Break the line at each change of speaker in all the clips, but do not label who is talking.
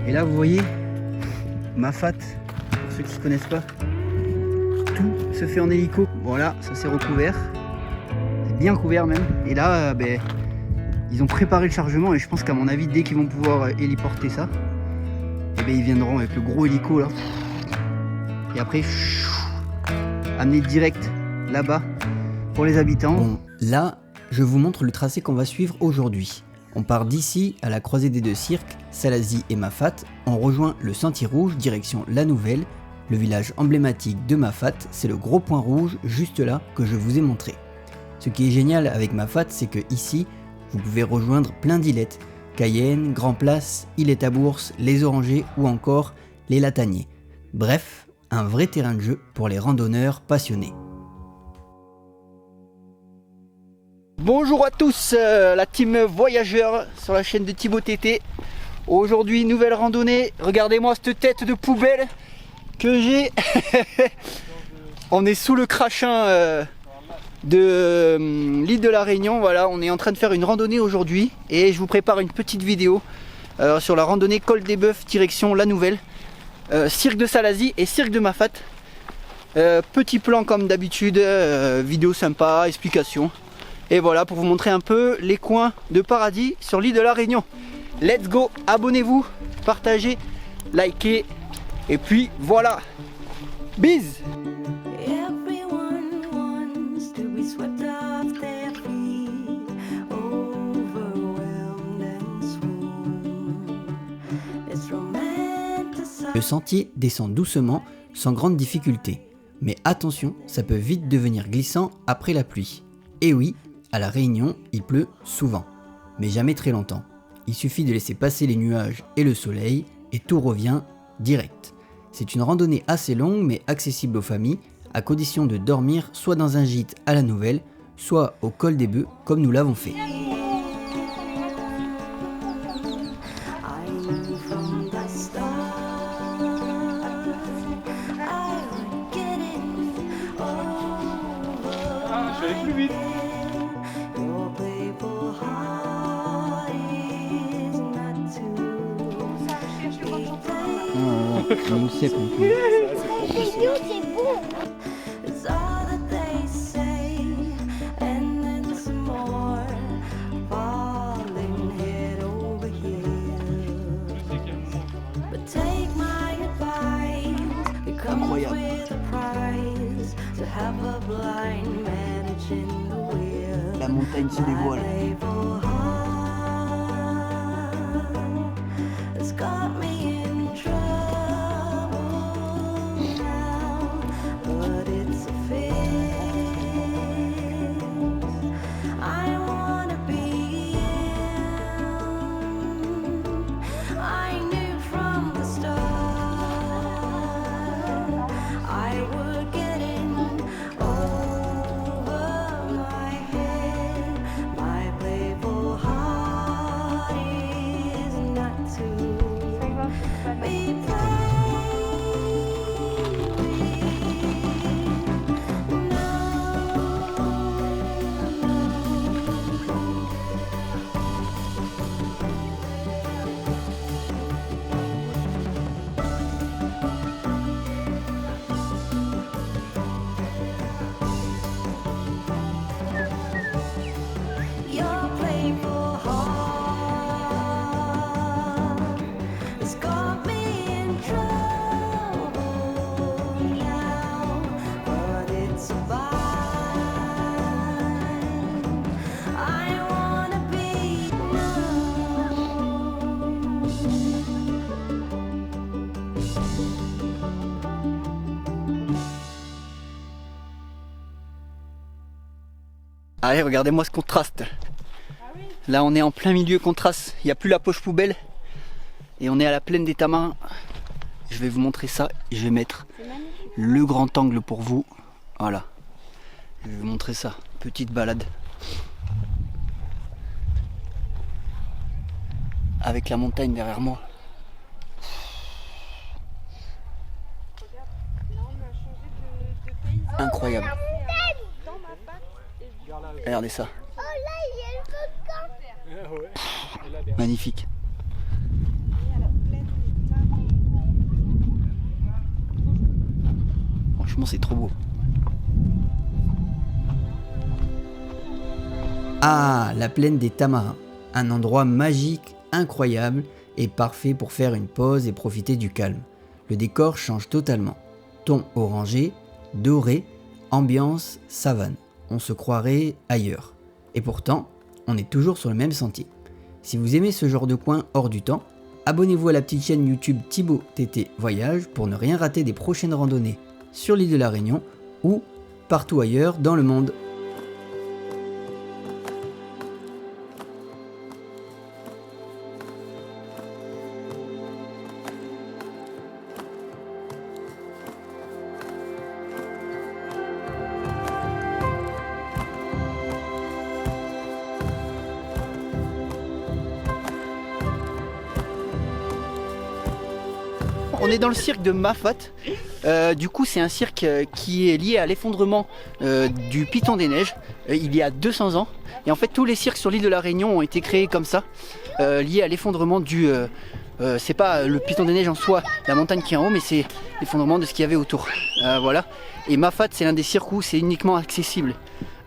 Et là vous voyez Mafat, pour ceux qui ne connaissent pas, tout se fait en hélico. Voilà, ça c'est recouvert, c'est bien couvert même. Et là ils ont préparé le chargement et je pense qu'à mon avis dès qu'ils vont pouvoir héliporter ça, ils viendront avec le gros hélico là. Et après amener direct là-bas pour les habitants. Bon, là je vous montre le tracé qu'on va suivre aujourd'hui. On part d'ici à la croisée des deux cirques, Salazie et Mafat, on rejoint le Sentier Rouge direction La Nouvelle, le village emblématique de Mafat, c'est le gros point rouge juste là que je vous ai montré. Ce qui est génial avec Mafat, c'est que ici, vous pouvez rejoindre plein d'îlettes, Cayenne, Grand Place, Îlet à Bourse, les Orangers ou encore les Lataniers. Bref, un vrai terrain de jeu pour les randonneurs passionnés. Bonjour à tous, la team voyageurs sur la chaîne de Thibaut TT. Aujourd'hui, nouvelle randonnée. Regardez-moi cette tête de poubelle que j'ai. On est sous le crachin de l'île de la Réunion. Voilà, on est en train de faire une randonnée aujourd'hui et je vous prépare une petite vidéo sur la randonnée Col des Bœufs direction La Nouvelle, cirque de Salazie et cirque de Mafat. Petit plan comme d'habitude, vidéo sympa, explication. Et voilà pour vous montrer un peu les coins de paradis sur l'île de la Réunion. Let's go, abonnez-vous, partagez, likez et puis voilà. Bise. Le sentier descend doucement, sans grande difficulté. Mais attention, ça peut vite devenir glissant après la pluie. Et oui, à la Réunion, il pleut souvent, mais jamais très longtemps. Il suffit de laisser passer les nuages et le soleil et tout revient direct. C'est une randonnée assez longue mais accessible aux familles, à condition de dormir soit dans un gîte à La Nouvelle, soit au Col des Bœufs comme nous l'avons fait.
Je vais aller plus vite.
On sait qu'on peut.
C'est bon.
Incroyable. La montagne se dévoile. Allez, regardez-moi ce contraste. Là, on est en plein milieu contraste. Il n'y a plus la poche poubelle. Et on est à la plaine des Tamarins. Je vais vous montrer ça. Je vais mettre le grand angle pour vous. Voilà. Je vais vous montrer ça, petite balade. Avec la montagne derrière moi. Incroyable. Regardez ça.
Oh là, il y a le volcan.
Magnifique. Franchement, c'est trop beau. Ah, la plaine des Tamarins. Un endroit magique, incroyable et parfait pour faire une pause et profiter du calme. Le décor change totalement. Ton orangé, doré, ambiance savane. On se croirait ailleurs. Et pourtant, on est toujours sur le même sentier. Si vous aimez ce genre de coin hors du temps, abonnez-vous à la petite chaîne YouTube Thibaut TT Voyage pour ne rien rater des prochaines randonnées sur l'île de la Réunion ou partout ailleurs dans le monde. On est dans le cirque de Mafat. Du coup, c'est un cirque qui est lié à l'effondrement du Piton des Neiges il y a 200 ans. Et en fait, tous les cirques sur l'île de la Réunion ont été créés comme ça, liés à l'effondrement du... c'est pas le Piton des Neiges en soi, la montagne qui est en haut, mais c'est l'effondrement de ce qu'il y avait autour. Voilà. Et Mafat, c'est l'un des cirques où c'est uniquement accessible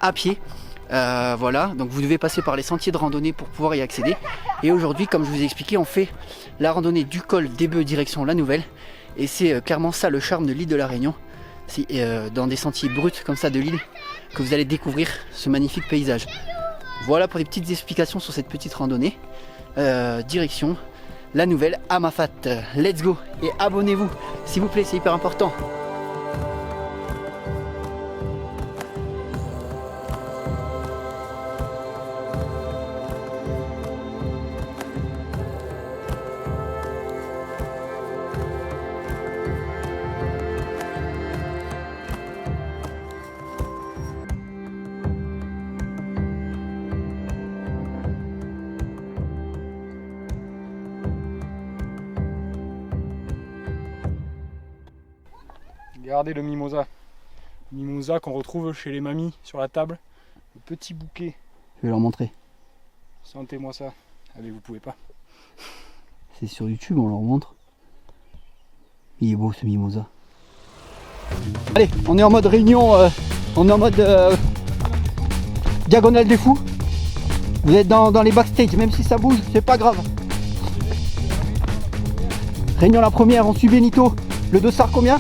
à pied. Voilà, donc vous devez passer par les sentiers de randonnée pour pouvoir y accéder. Et aujourd'hui, comme je vous ai expliqué, on fait la randonnée du col des Bœufs direction La Nouvelle. Et c'est clairement ça le charme de l'île de la Réunion. C'est dans des sentiers bruts comme ça de l'île que vous allez découvrir ce magnifique paysage. Voilà pour les petites explications sur cette petite randonnée. Direction La Nouvelle à Mafat. Let's go et abonnez-vous s'il vous plaît, c'est hyper important.
Regardez le mimosa. Mimosa qu'on retrouve chez les mamies sur la table. Le petit bouquet.
Je vais leur montrer.
Sentez-moi ça. Allez, vous pouvez pas.
C'est sur YouTube, on leur montre. Il est beau ce mimosa. Allez, on est en mode réunion, on est en mode diagonale des fous. Vous êtes dans les backstage, même si ça bouge, c'est pas grave. Réunion la première, on suit Benito. Le dossard combien?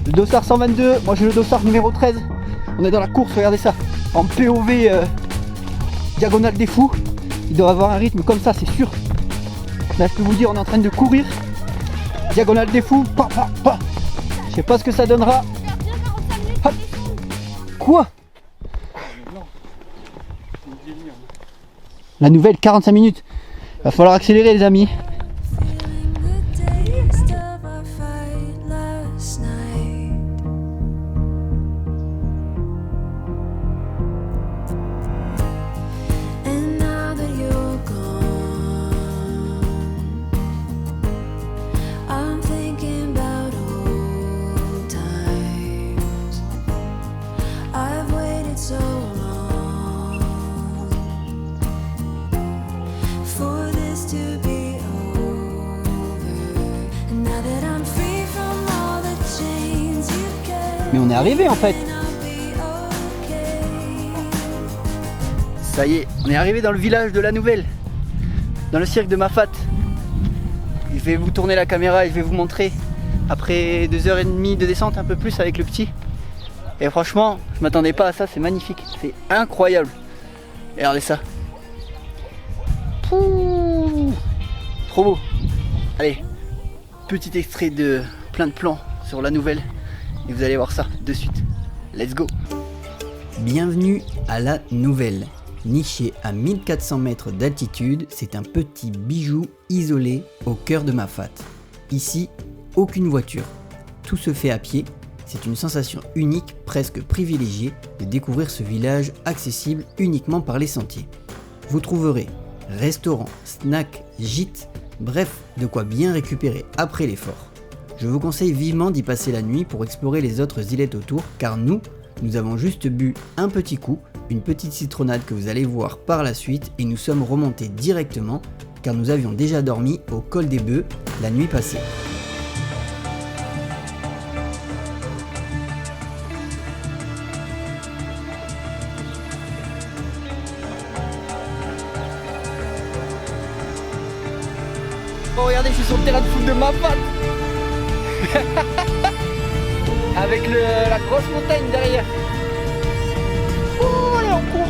Le dossard 122, moi j'ai le dossard numéro 13. On est dans la course, regardez ça. En POV diagonale des fous. Il doit avoir un rythme comme ça, c'est sûr. Là je peux vous dire, on est en train de courir. Diagonale des fous. Pa, pa, pa. Je sais pas ce que ça donnera. Hop. Quoi? La Nouvelle, 45 minutes. Va falloir accélérer les amis. Mais on est arrivé en fait. Ça y est, on est arrivé dans le village de La Nouvelle, dans le cirque de Mafat. Je vais vous tourner la caméra et je vais vous montrer après 2h30 de descente, un peu plus avec le petit. Et franchement, je m'attendais pas à ça, c'est magnifique, c'est incroyable. Et regardez ça. Pouh, trop beau. Allez, petit extrait de plein de plans sur La Nouvelle. Et vous allez voir ça de suite. Let's go. Bienvenue à La Nouvelle. Niché à 1400 mètres d'altitude, c'est un petit bijou isolé au cœur de Mafat. Ici, aucune voiture. Tout se fait à pied. C'est une sensation unique, presque privilégiée, de découvrir ce village accessible uniquement par les sentiers. Vous trouverez restaurants, snacks, gîtes, bref, de quoi bien récupérer après l'effort. Je vous conseille vivement d'y passer la nuit pour explorer les autres îlettes autour, car nous avons juste bu un petit coup, une petite citronnade que vous allez voir par la suite, et nous sommes remontés directement, car nous avions déjà dormi au col des Bœufs la nuit passée. Oh regardez, je suis sur le terrain de foot de Mafat. Avec la grosse montagne derrière. Oh, allez, on court.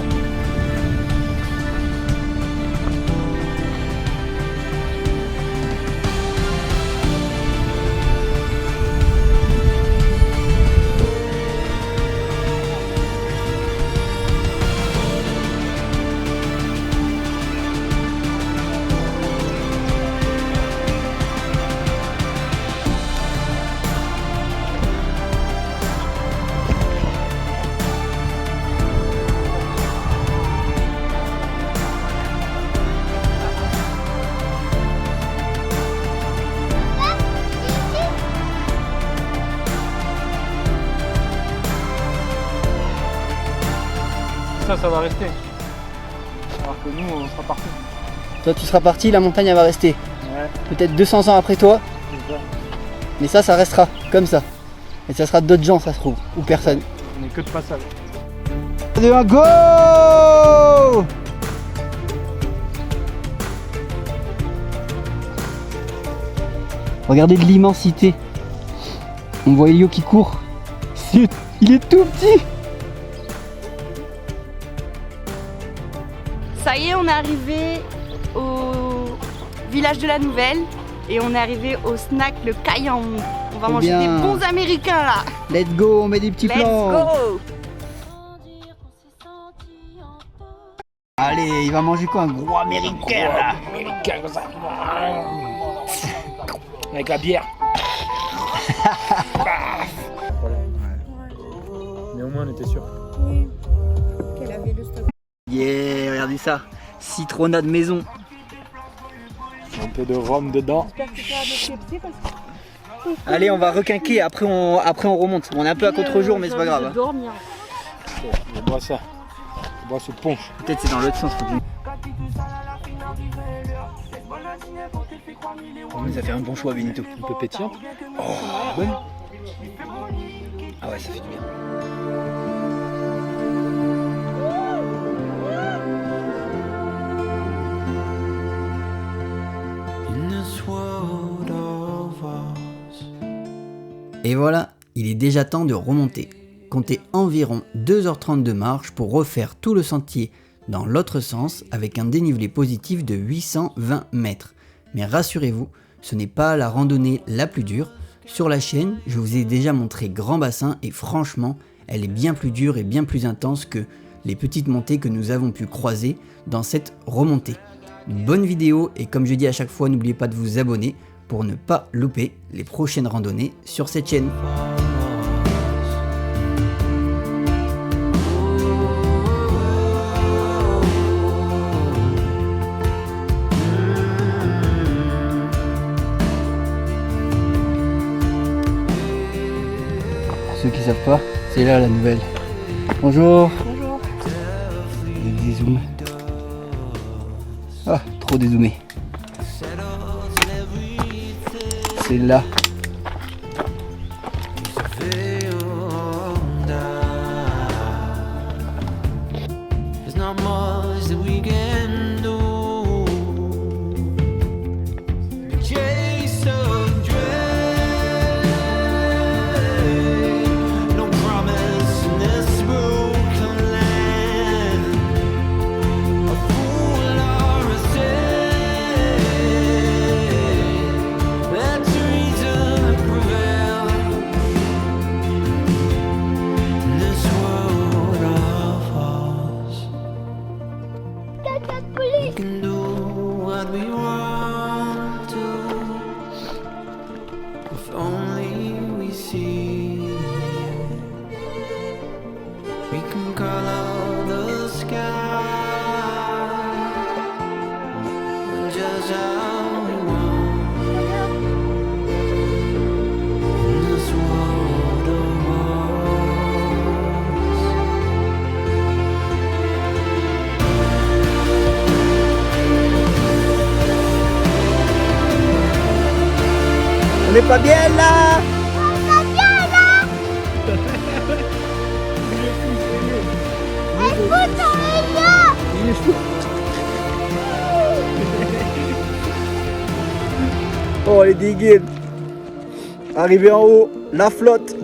Ça va rester. Alors que nous, on sera partis.
Toi tu seras parti, la montagne elle va rester.
Ouais.
Peut-être 200 ans après toi. Mais ça restera comme ça. Et ça sera d'autres gens, ça se trouve. Ou personne.
On est que de passage.
2, 1, go! Regardez de l'immensité. On voit Elio qui court. Il est tout petit.
Ça y est, on est arrivé au village de la Nouvelle et on est arrivé au snack le Cayenne. On va manger des bons américains là.
Let's go, on met des petits
Let's
plans.
go.
Allez, il va manger quoi? Un gros américain là.
Américain comme ça. Avec la bière. Mais au moins on était sûr.
Oui, qu'elle avait le stock.
Yeah, regardez ça. Citronnade maison.
Un peu de rhum dedans.
Allez, on va requinquer, après on remonte. On est un peu à contre-jour, mais c'est pas grave.
Je bois ça. Je bois ce punch.
Peut-être c'est dans l'autre sens. Ça fait un bon choix, Benito.
Un peu pétillant.
Oh, bonne. Ah ouais, ça fait du bien. Et voilà, il est déjà temps de remonter. Comptez environ 2h30 de marche pour refaire tout le sentier dans l'autre sens avec un dénivelé positif de 820 mètres. Mais rassurez-vous, ce n'est pas la randonnée la plus dure. Sur la chaîne, je vous ai déjà montré Grand Bassin et franchement, elle est bien plus dure et bien plus intense que les petites montées que nous avons pu croiser dans cette remontée. Une bonne vidéo et comme je dis à chaque fois, n'oubliez pas de vous abonner pour ne pas louper les prochaines randonnées sur cette chaîne. Pour ceux qui savent pas, c'est là la nouvelle. Bonjour.
Bonjour.
Dézoom. Ah, trop dézoomé. C'est là.
That's the reason We can color the sky just how we want in this world of ours.
On n'est pas bien là. Oh les digues. Arrivé en haut, la flotte.